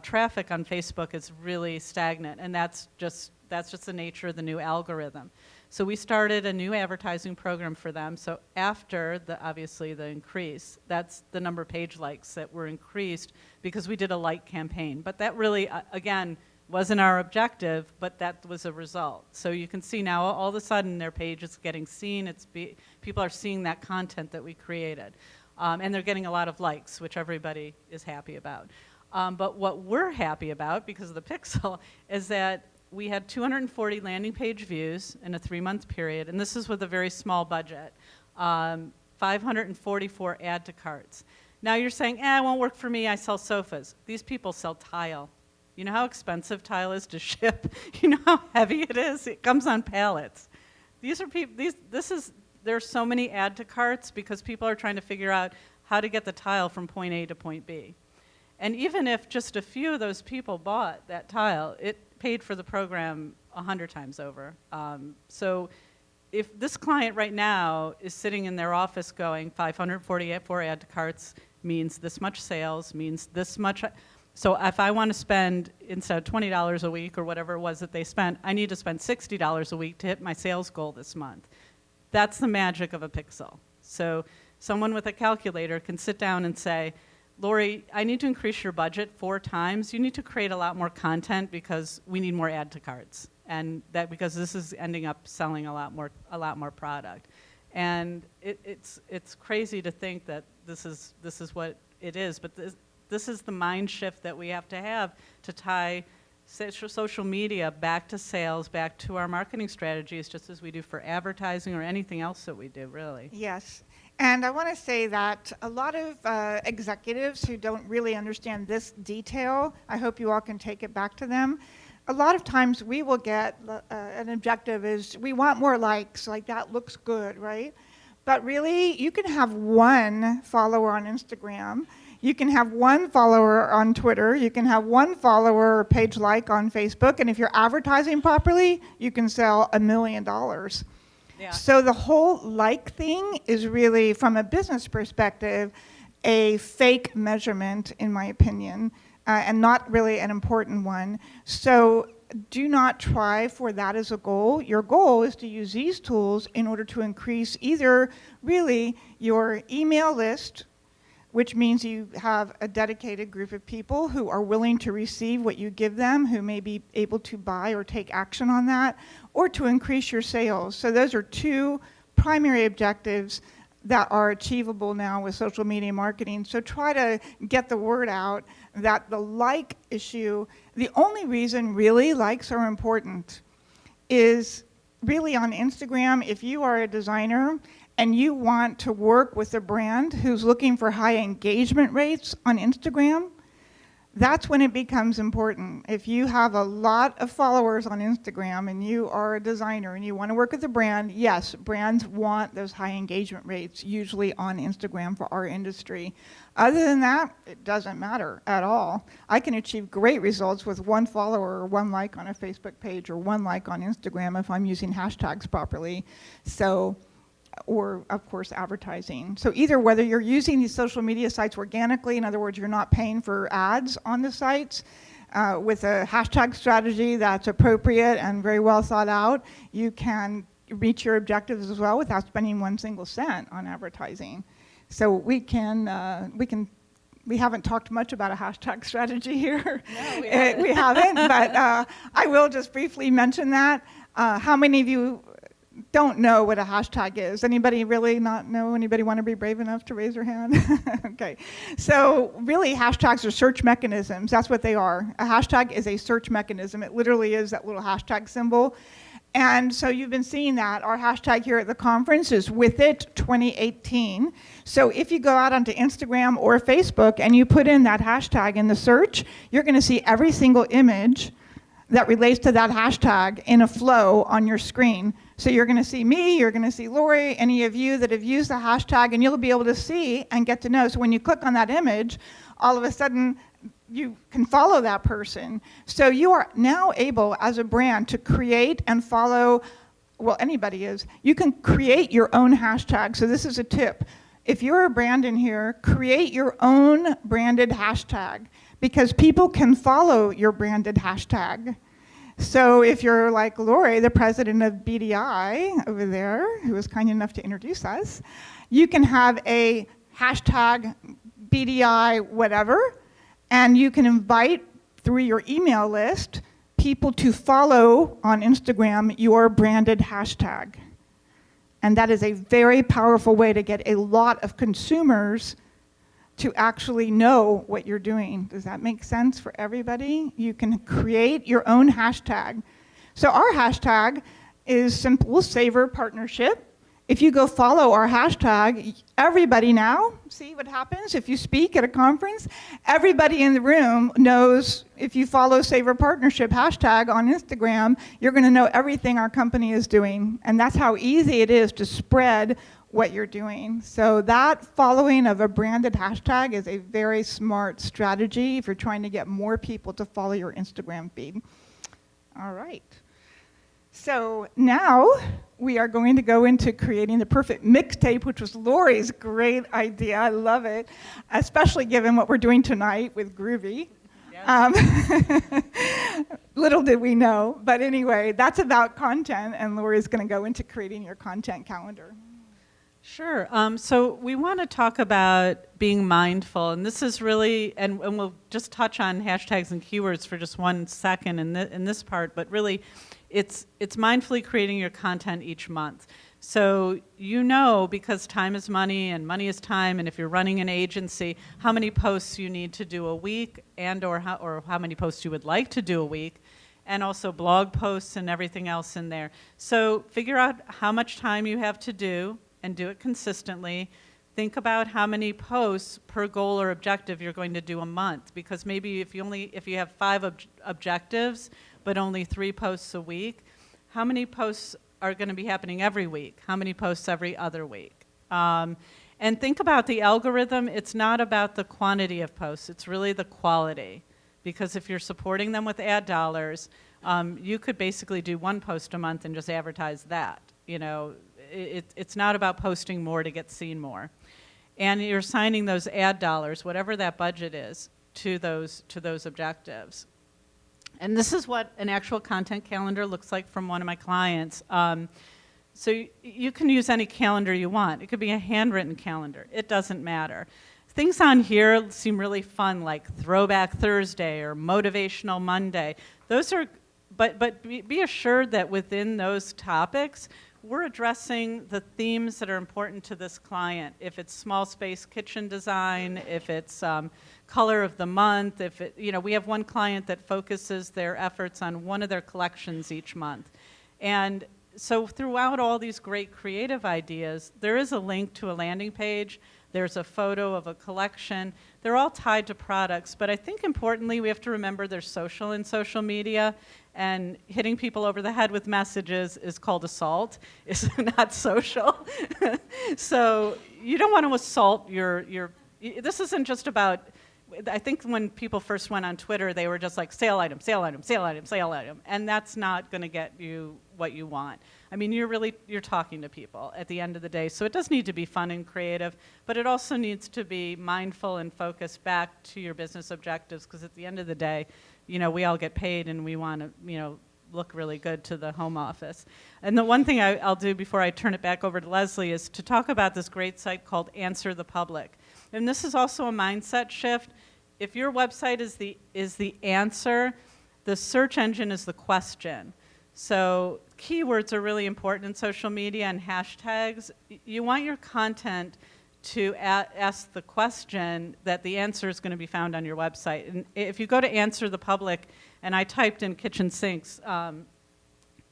traffic on Facebook is really stagnant, and that's just the nature of the new algorithm. So we started a new advertising program for them. So after obviously the increase, that's the number of page likes that were increased because we did a like campaign. But that really, again, wasn't our objective, but that was a result. So you can see now all of a sudden their page is getting seen. People are seeing that content that we created. And they're getting a lot of likes, which everybody is happy about. But what we're happy about, because of the pixel, is that we had 240 landing page views in a 3-month period, and this is with a very small budget. 544 add to carts. Now you're saying, it won't work for me, I sell sofas. These people sell tile. You know how expensive tile is to ship? You know how heavy it is? It comes on pallets. These are people, there's so many add to carts because people are trying to figure out how to get the tile from point A to point B. And even if just a few of those people bought that tile, it paid for the program 100 times over. So if this client right now is sitting in their office going 544 add to carts means this much sales, means this much. So if I want to spend, instead of $20 a week or whatever it was that they spent, I need to spend $60 a week to hit my sales goal this month. That's the magic of a pixel. So someone with a calculator can sit down and say, Lori, I need to increase your budget 4 times. You need to create a lot more content because we need more add to carts, and that because this is ending up selling a lot more product. And it's crazy to think that this is what it is, but this is the mind shift that we have to tie social media back to sales, back to our marketing strategies, just as we do for advertising or anything else that we do, really. Yes. And I want to say that a lot of executives who don't really understand this detail, I hope you all can take it back to them. A lot of times we will get an objective is we want more likes, like that looks good, right? But really, you can have one follower on Instagram. You can have one follower on Twitter. You can have one follower or page like on Facebook. And if you're advertising properly, you can sell $1 million. Yeah. So the whole like thing is really, from a business perspective, a fake measurement, in my opinion, and not really an important one. So do not try for that as a goal. Your goal is to use these tools in order to increase either really your email list, which means you have a dedicated group of people who are willing to receive what you give them, who may be able to buy or take action on that, or to increase your sales. So those are two primary objectives that are achievable now with social media marketing. So try to get the word out that the like issue, the only reason really likes are important is really on Instagram. If you are a designer and you want to work with a brand who's looking for high engagement rates on Instagram, that's when it becomes important. If you have a lot of followers on Instagram and you are a designer and you want to work with a brand, yes, brands want those high engagement rates, usually on Instagram for our industry. Other than that, it doesn't matter at all. I can achieve great results with one follower or one like on a Facebook page or one like on Instagram if I'm using hashtags properly. So, or of course advertising. So either whether you're using these social media sites organically, in other words, you're not paying for ads on the sites, with a hashtag strategy that's appropriate and very well thought out, you can reach your objectives as well without spending 1 single cent on advertising. So we haven't talked much about a hashtag strategy here. No, we haven't. We haven't, but I will just briefly mention that. How many of you don't know what a hashtag is? Anybody really not know? Anybody want to be brave enough to raise their hand? Okay. So really, hashtags are search mechanisms. That's what they are. A hashtag is a search mechanism. It literally is that little hashtag symbol. And so you've been seeing that. Our hashtag here at the conference is WithIt2018. So if you go out onto Instagram or Facebook and you put in that hashtag in the search, you're going to see every single image that relates to that hashtag in a flow on your screen. So you're going to see me, you're going to see Lori, any of you that have used the hashtag, and you'll be able to see and get to know. So when you click on that image, all of a sudden you can follow that person. So you are now able, as a brand, to create and follow, well, anybody is. You can create your own hashtag. So this is a tip. If you're a brand in here, create your own branded hashtag, because people can follow your branded hashtag. So if you're like Lori, the president of BDI over there, who was kind enough to introduce us, you can have a hashtag BDI whatever, and you can invite through your email list people to follow on Instagram your branded hashtag. And that is a very powerful way to get a lot of consumers to actually know what you're doing. Does that make sense for everybody? You can create your own hashtag. So our hashtag is simple, Savor Partnership. If you go follow our hashtag, everybody now, see what happens if you speak at a conference? Everybody in the room knows if you follow Savor Partnership hashtag on Instagram, you're going to know everything our company is doing. And that's how easy it is to spread what you're doing. So that following of a branded hashtag is a very smart strategy if you're trying to get more people to follow your Instagram feed. All right. So now we are going to go into creating the perfect mixtape, which was Lori's great idea. I love it, especially given what we're doing tonight with Groovy. Yes. Little did we know. But anyway, that's about content, and Lori's going to go into creating your content calendar. Sure. So we want to talk about being mindful, and this is really, and we'll just touch on hashtags and keywords for just 1 second in this part, but really it's mindfully creating your content each month. So you know, because time is money and money is time, and if you're running an agency, how many posts you need to do a week, and or how many posts you would like to do a week, and also blog posts and everything else in there. So figure out how much time you have to do and do it consistently. Think about how many posts per goal or objective you're going to do a month, because maybe if you have 5 objectives but only 3 posts a week, how many posts are going to be happening every week? How many posts every other week? And think about the algorithm. It's not about the quantity of posts. It's really the quality. Because if you're supporting them with ad dollars, you could basically do 1 post a month and just advertise that. You know, it's not about posting more to get seen more. And you're assigning those ad dollars, whatever that budget is, to those objectives. And this is what an actual content calendar looks like from one of my clients. So you can use any calendar you want. It could be a handwritten calendar. It doesn't matter. Things on here seem really fun, like Throwback Thursday or Motivational Monday. Those are, but be assured that within those topics, we're addressing the themes that are important to this client. If it's small space kitchen design, if it's color of the month, if it, you know, we have one client that focuses their efforts on one of their collections each month. And so throughout all these great creative ideas, there is a link to a landing page. There's a photo of a collection. They're all tied to products, but I think importantly we have to remember there's social in social media, and hitting people over the head with messages is called assault. It's not social. So you don't want to assault your, this isn't just about, I think when people first went on Twitter, they were just like sale item, sale item, sale item, sale item, and that's not going to get you what you want. I mean, you're talking to people at the end of the day, so it does need to be fun and creative, but it also needs to be mindful and focused back to your business objectives, because at the end of the day, you know, we all get paid and we want to, you know, look really good to the home office. And the one thing I'll do before I turn it back over to Leslie is to talk about this great site called Answer the Public. And this is also a mindset shift. If your website is the answer, the search engine is the question. So keywords are really important in social media, and hashtags. You want your content to ask the question that the answer is going to be found on your website. And if you go to Answer the Public, and I typed in kitchen sinks,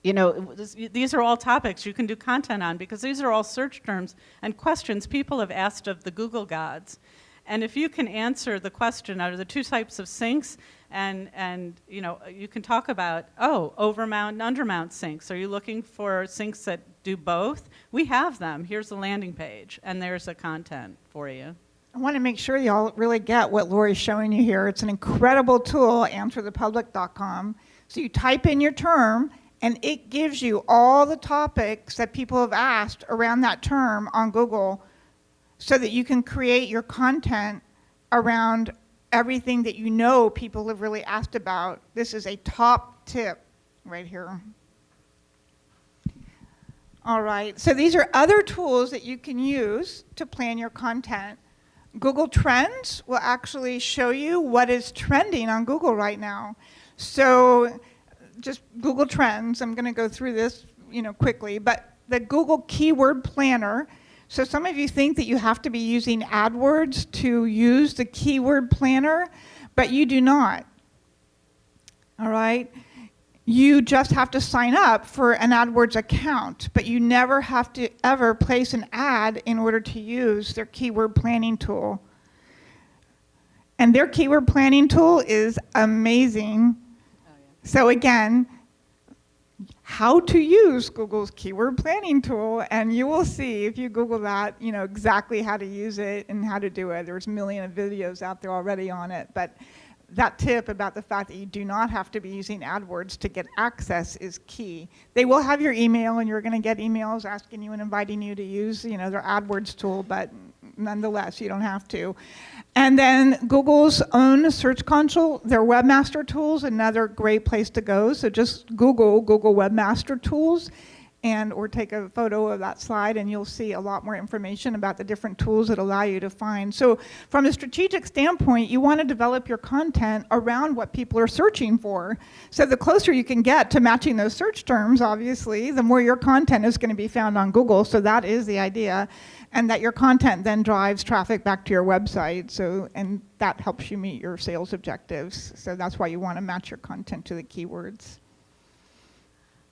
you know, these are all topics you can do content on, because these are all search terms and questions people have asked of the Google gods. And if you can answer the question, out of the 2 types of sinks, and you know, you can talk about, overmount and undermount sinks. Are you looking for sinks that do both? We have them. Here's the landing page, and there's the content for you. I want to make sure y'all really get what Lori's showing you here. It's an incredible tool, answerthepublic.com. So you type in your term, and it gives you all the topics that people have asked around that term on Google, so that you can create your content around everything that you know people have really asked about. This is a top tip right here. All right, so these are other tools that you can use to plan your content. Google Trends will actually show you what is trending on Google right now. So just Google Trends, I'm going to go through this, you know, quickly, but the Google Keyword Planner. So some of you think that you have to be using AdWords to use the Keyword Planner, but you do not. All right? You just have to sign up for an AdWords account, but you never have to ever place an ad in order to use their keyword planning tool. And their keyword planning tool is amazing. Oh, yeah. So again, how to use Google's keyword planning tool, and you will see if you Google that, you know, exactly how to use it and how to do it. There's a million of videos out there already on it, but that tip about the fact that you do not have to be using AdWords to get access is key. They will have your email, and you're going to get emails asking you and inviting you to use, you know, their AdWords tool, but nonetheless, you don't have to. And then Google's own Search Console, their Webmaster Tools, another great place to go. So just Google Webmaster Tools, and or take a photo of that slide, and you'll see a lot more information about the different tools that allow you to find. So from a strategic standpoint, you want to develop your content around what people are searching for. So the closer you can get to matching those search terms, obviously, the more your content is going to be found on Google. So that is the idea, and that your content then drives traffic back to your website. So, and that helps you meet your sales objectives. So that's why you want to match your content to the keywords.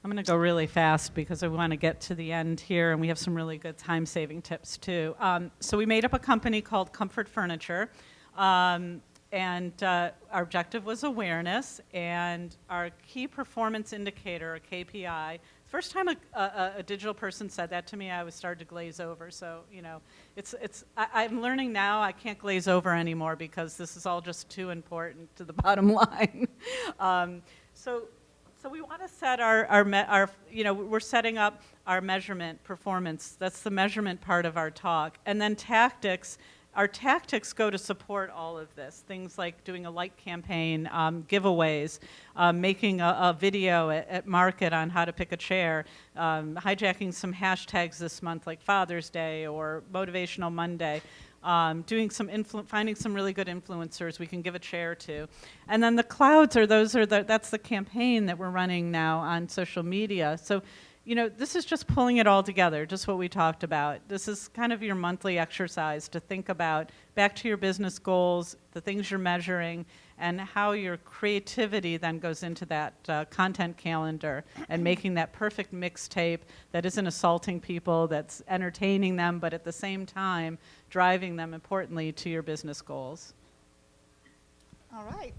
I'm going to go really fast because I want to get to the end here, and we have some really good time-saving tips too. So we made up a company called Comfort Furniture, and our objective was awareness, and our key performance indicator, a KPI. First time a digital person said that to me, I was started to glaze over. So I'm learning now I can't glaze over anymore because this is all just too important to the bottom line. So we want to set we're setting up our measurement performance. That's the measurement part of our talk. And then tactics, our tactics go to support all of this. Things like doing a like campaign, giveaways, making a video at market on how to pick a chair, hijacking some hashtags this month like Father's Day or Motivational Monday. Finding some really good influencers we can give a chair to. And then the clouds that's the campaign that we're running now on social media. So, this is just pulling it all together, just what we talked about. This is kind of your monthly exercise to think about back to your business goals, the things you're measuring, and how your creativity then goes into that content calendar and making that perfect mixtape that isn't assaulting people, that's entertaining them, but at the same time driving them, importantly, to your business goals. All right.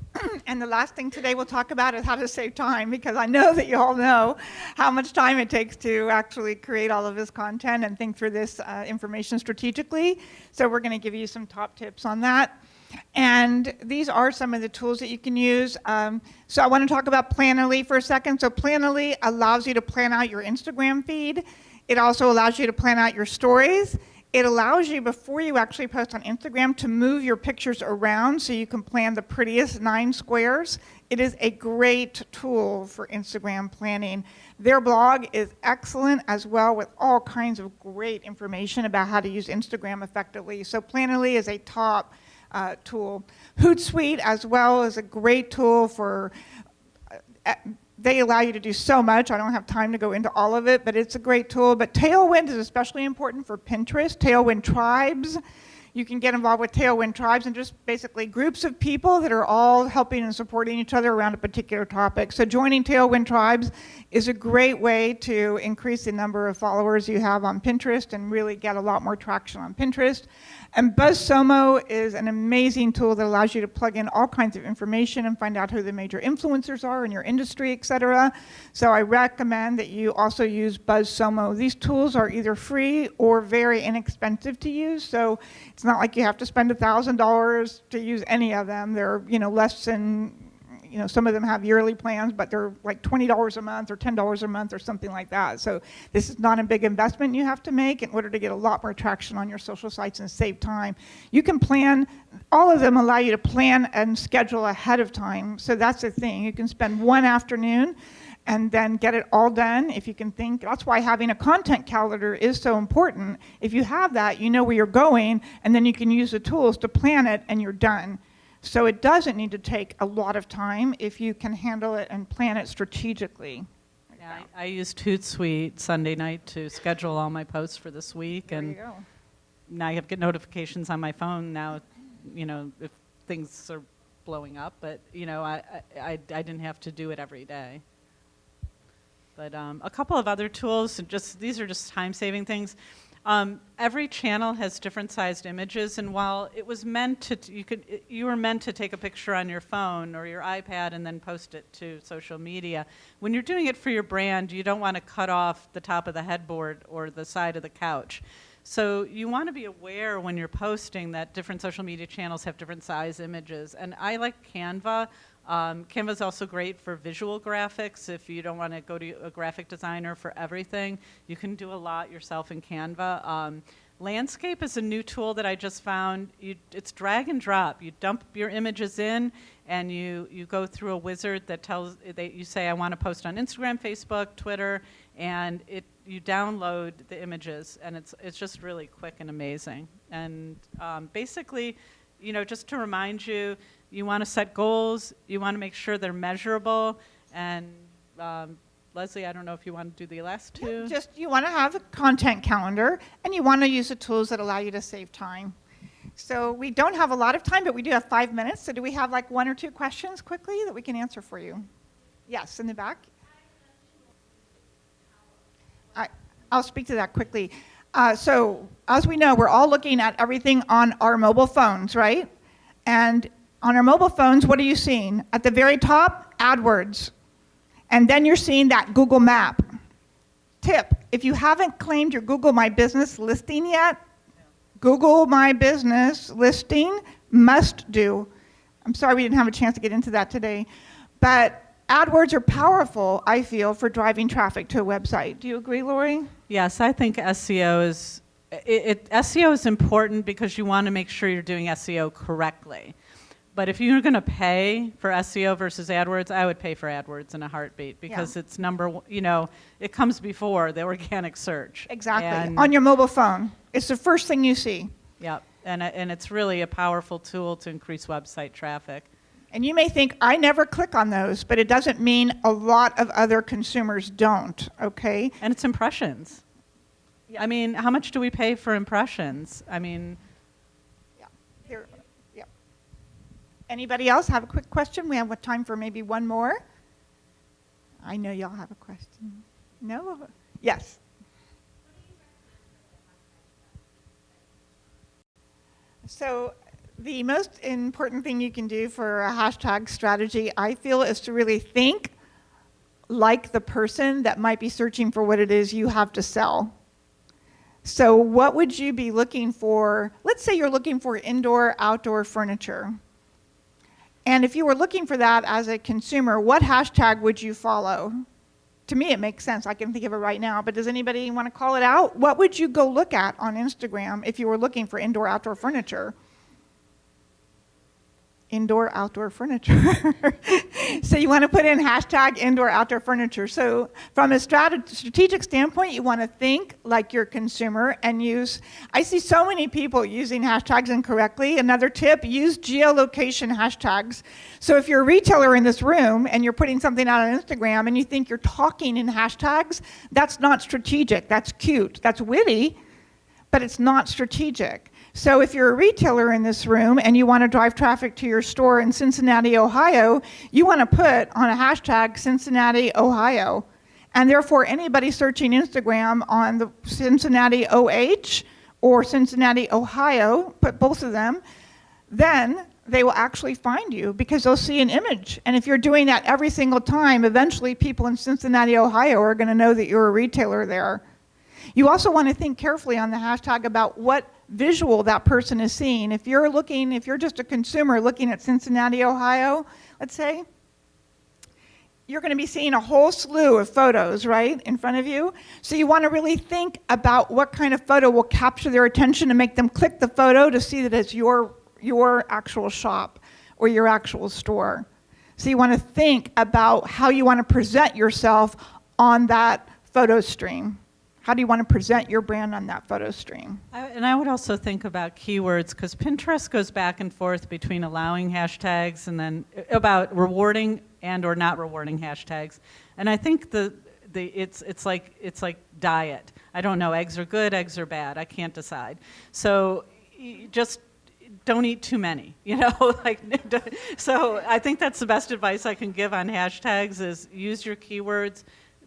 And the last thing today we'll talk about is how to save time, because I know that you all know how much time it takes to actually create all of this content and think through this information strategically. So we're going to give you some top tips on that. And these are some of the tools that you can use. So I want to talk about Planoly for a second. So Planoly allows you to plan out your Instagram feed. It also allows you to plan out your stories. It allows you, before you actually post on Instagram, to move your pictures around so you can plan the prettiest 9 squares. It is a great tool for Instagram planning. Their blog is excellent as well, with all kinds of great information about how to use Instagram effectively. So Planoly is a top tool. Hootsuite as well is a great tool for they allow you to do so much. I don't have time to go into all of it, but it's a great tool. But Tailwind is especially important for Pinterest. Tailwind Tribes. You can get involved with Tailwind Tribes and just basically groups of people that are all helping and supporting each other around a particular topic. So joining Tailwind Tribes is a great way to increase the number of followers you have on Pinterest and really get a lot more traction on Pinterest. And BuzzSumo is an amazing tool that allows you to plug in all kinds of information and find out who the major influencers are in your industry, et cetera. So I recommend that you also use BuzzSumo. These tools are either free or very inexpensive to use. So it's not like you have to spend $1,000 to use any of them. They're, less than, some of them have yearly plans, but they're like $20 a month or $10 a month or something like that. So this is not a big investment you have to make in order to get a lot more traction on your social sites and save time. You can plan, all of them allow you to plan and schedule ahead of time. So that's the thing. You can spend one afternoon and then get it all done if you can think. That's why having a content calendar is so important. If you have that, you know where you're going, and then you can use the tools to plan it and you're done. So it doesn't need to take a lot of time if you can handle it and plan it strategically. Yeah, I used Hootsuite Sunday night to schedule all my posts for this week. There and you go. Now I get notifications on my phone now, if things are blowing up. But, I didn't have to do it every day. But a couple of other tools, these are just time-saving things. Every channel has different sized images, and while it was meant to, you were meant to take a picture on your phone or your iPad and then post it to social media. When you're doing it for your brand, you don't want to cut off the top of the headboard or the side of the couch. So you want to be aware when you're posting that different social media channels have different size images. And I like Canva. Canva is also great for visual graphics. If you don't want to go to a graphic designer for everything, you can do a lot yourself in Canva. Landscape is a new tool that I just found. It's drag and drop. You dump your images in, and you go through a wizard that tells you say, I want to post on Instagram, Facebook, Twitter, and you download the images, and it's just really quick and amazing. And basically, just to remind you, you want to set goals. You want to make sure they're measurable. And Leslie, I don't know if you want to do the last two. Just you want to have a content calendar, and you want to use the tools that allow you to save time. So we don't have a lot of time, but we do have 5 minutes. So do we have like 1 or 2 questions quickly that we can answer for you? Yes, in the back. I'll speak to that quickly. So as we know, we're all looking at everything on our mobile phones, right? And on our mobile phones, what are you seeing? At the very top, AdWords. And then you're seeing that Google map. Tip, if you haven't claimed your Google My Business listing yet, Google My Business listing must do. I'm sorry we didn't have a chance to get into that today. But AdWords are powerful, I feel, for driving traffic to a website. Do you agree, Lori? Yes, I think SEO is important because you want to make sure you're doing SEO correctly. But if you're going to pay for SEO versus AdWords, I would pay for AdWords in a heartbeat because it's it comes before the organic search. Exactly. And on your mobile phone. It's the first thing you see. Yep. And it's really a powerful tool to increase website traffic. And you may think, I never click on those, but it doesn't mean a lot of other consumers don't, okay? And it's impressions. Yeah. I mean, how much do we pay for impressions? I mean, Yeah. Anybody else have a quick question? We have time for maybe one more. I know y'all have a question. No? Yes. So the most important thing you can do for a hashtag strategy, I feel, is to really think like the person that might be searching for what it is you have to sell. So what would you be looking for? Let's say you're looking for indoor, outdoor furniture. And if you were looking for that as a consumer, what hashtag would you follow? To me, it makes sense. I can think of it right now, but does anybody want to call it out? What would you go look at on Instagram if you were looking for indoor, outdoor furniture? Indoor, outdoor furniture. So you want to put in hashtag indoor, outdoor furniture. So from a strategic standpoint, you want to think like your consumer and use, I see so many people using hashtags incorrectly. Another tip, use geolocation hashtags. So if you're a retailer in this room and you're putting something out on Instagram and you think you're talking in hashtags, that's not strategic. That's cute. That's witty, but it's not strategic. So if you're a retailer in this room and you want to drive traffic to your store in Cincinnati, Ohio, you want to put on a hashtag Cincinnati, Ohio. And therefore, anybody searching Instagram on the Cincinnati OH or Cincinnati, Ohio, put both of them, then they will actually find you because they'll see an image. And if you're doing that every single time, eventually people in Cincinnati, Ohio are going to know that you're a retailer there. You also want to think carefully on the hashtag about what visual that person is seeing. If you're just a consumer looking at Cincinnati, Ohio, let's say, you're going to be seeing a whole slew of photos, right, in front of you. So you want to really think about what kind of photo will capture their attention and make them click the photo to see that it's your actual shop or your actual store. So you want to think about how you want to present yourself on that photo stream. How do you want to present your brand on that photo stream? And I would also think about keywords because Pinterest goes back and forth between allowing hashtags and then about rewarding and or not rewarding hashtags. And I think it's like diet. I don't know, eggs are good, eggs are bad. I can't decide. So just don't eat too many, So I think that's the best advice I can give on hashtags is use your keywords.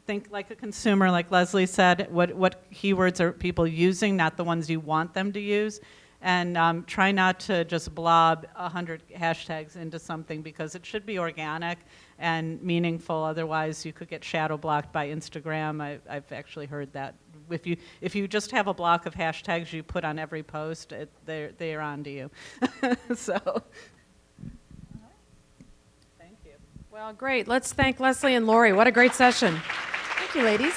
Think like a consumer, like Leslie said, what keywords are people using, not the ones you want them to use. And try not to just blob 100 hashtags into something because it should be organic and meaningful. Otherwise, you could get shadow blocked by Instagram. I've actually heard that. If you just have a block of hashtags you put on every post, they're on to you. So. Well, great. Let's thank Leslie and Lori. What a great session. Thank you, ladies.